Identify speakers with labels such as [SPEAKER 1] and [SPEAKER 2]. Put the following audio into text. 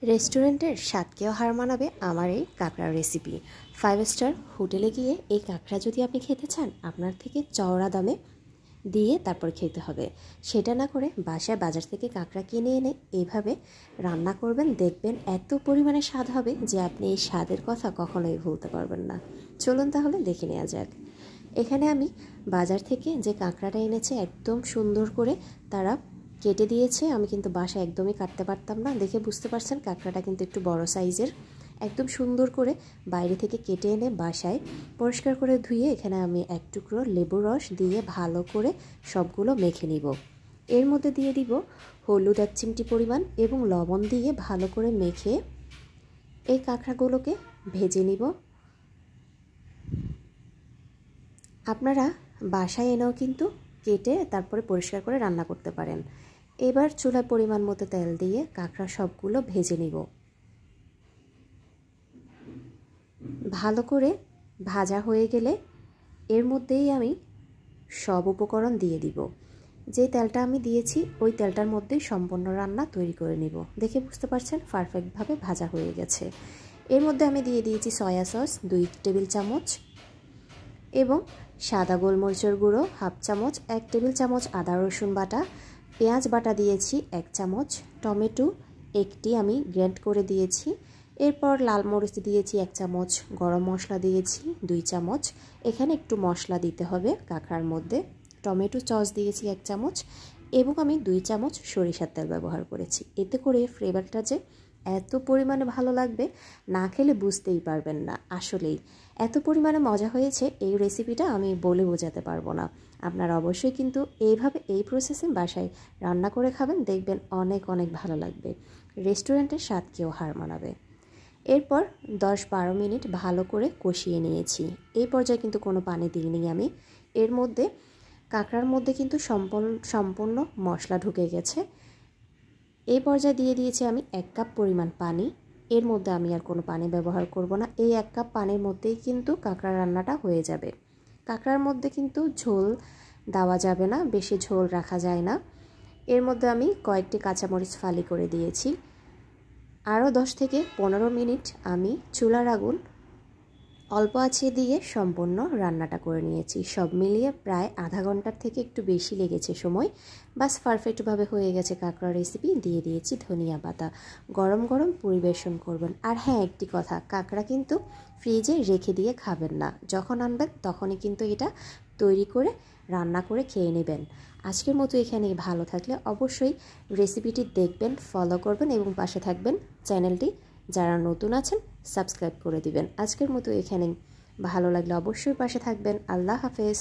[SPEAKER 1] রেস্টুরেন্টের স্বাদকেও হার মানাবে আমার এই কাঁকড়ার রেসিপি। 5 স্টার হোটেলে গিয়ে এই কাঁকড়া যদি আপনি খেতে চান, আপনার থেকে চওড়া দামে দিয়ে তারপর খেতে হবে। সেটা না করে বাসায় বাজার থেকে কাঁকড়া কিনে এনে এইভাবে রান্না করবেন, দেখবেন এত পরিমাণে স্বাদ হবে যে আপনি এই স্বাদের কথা কখনোই ভুলতে পারবেন না। চলুন তাহলে দেখে নেওয়া যাক। এখানে আমি বাজার থেকে যে কাঁকড়াটা এনেছি একদম সুন্দর করে তারা কেটে দিয়েছে। আমি কিন্তু বাসায় একদমই কাটতে পারতাম না, দেখে বুঝতে পারছেন কাঁকড়াটা কিন্তু একটু বড় সাইজের। একদম সুন্দর করে বাইরে থেকে কেটে এনে বাসায় পরিষ্কার করে ধুয়ে এখানে আমি এক টুকরো লেবুর রস দিয়ে ভালো করে সবগুলো মেখে নিব। এর মধ্যে দিয়ে দিব হলুদ 1 চিমটি পরিমাণ এবং লবণ দিয়ে ভালো করে মেখে এই কাঁকড়াগুলোকে ভেজে নিব। আপনারা বাসায় এনেও কিন্তু কেটে তারপরে পরিষ্কার করে রান্না করতে পারেন। এবার চুলায় পরিমাণ মতো তেল দিয়ে কাঁকড়া সবগুলো ভেজে নিব। ভালো করে ভাজা হয়ে গেলে এর মধ্যেই আমি সব উপকরণ দিয়ে দিব। যে তেলটা আমি দিয়েছি ওই তেলটার মধ্যেই সম্পূর্ণ রান্না তৈরি করে নিব। দেখে বুঝতে পারছেন পারফেক্টভাবে ভাজা হয়ে গেছে। এর মধ্যে আমি দিয়ে দিয়েছি সয়া সস 2 টেবিল চামচ এবং সাদা গোলমরিচের গুঁড়ো 1/2 চামচ, 1 টেবিল চামচ আদা রসুন বাটা, পেঁয়াজ বাটা দিয়েছি 1 চামচ, টমেটো একটি আমি গ্রেট করে দিয়েছি। এরপর লাল মরিচ দিয়েছি 1 চামচ, গরম মশলা দিয়েছি 2 চামচ। এখানে একটু মশলা দিতে হবে কাঁকড়ার মধ্যে। টমেটো সস দিয়েছি 1 চামচ এবং আমি 2 চামচ সরিষার তেল ব্যবহার করেছি। এতে করে ফ্লেভারটা যে এত পরিমাণে ভালো লাগবে, না খেলে বুঝতেই পারবেন না। আসলেই এত পরিমাণে মজা হয়েছে এই রেসিপিটা আমি বলে বোঝাতে পারবো না। আপনারা অবশ্যই কিন্তু এইভাবে এই প্রসেসে বাসায় রান্না করে খাবেন, দেখবেন অনেক অনেক ভালো লাগবে। রেস্টুরেন্টের স্বাদকেও হার মানাবে। এরপর 10-12 মিনিট ভালো করে কষিয়ে নিয়েছি। এই পর্যায়ে কিন্তু কোনো পানি দিইনি আমি। এর মধ্যে কাঁকড়ার মধ্যে কিন্তু সম্পূর্ণ মশলা ঢুকে গেছে। এই পর্যায়ে দিয়ে দিয়েছি আমি 1 কাপ পরিমাণ পানি। এর মধ্যে আমি আর কোনো পানি ব্যবহার করব না। এই 1 কাপ পানির মধ্যেই কিন্তু কাঁকড়ার রান্নাটা হয়ে যাবে। কাঁকড়ার মধ্যে কিন্তু ঝোল দেওয়া যাবে না, বেশি ঝোল রাখা যায় না। এর মধ্যে আমি কয়েকটি কাঁচামরিচ ফালি করে দিয়েছি। আরও 10 থেকে 15 মিনিট আমি চুলার আগুন অল্প আঁচে দিয়ে সম্পূর্ণ রান্নাটা করে নিয়েছি। সব মিলিয়ে প্রায় আধা ঘন্টার থেকে একটু বেশি লেগেছে সময়। বাস পারফেক্টভাবে হয়ে গেছে কাঁকড়া রেসিপি। দিয়ে দিয়েছি ধনিয়া পাতা। গরম গরম পরিবেশন করবেন। আর হ্যাঁ, একটি কথা, কাঁকড়া কিন্তু ফ্রিজে রেখে দিয়ে খাবেন না। যখন আনবেন তখনই কিন্তু এটা তৈরি করে রান্না করে খেয়ে নেবেন। আজকের মতো এখানেই। ভালো থাকলে অবশ্যই রেসিপিটি দেখবেন, ফলো করবেন এবং পাশে থাকবেন। চ্যানেলটি যারা নতুন আছেন সাবস্ক্রাইব করে দিবেন। আজকের মতো এখানেই। ভালো লাগলে অবশ্যই পাশে থাকবেন। আল্লাহ হাফেজ।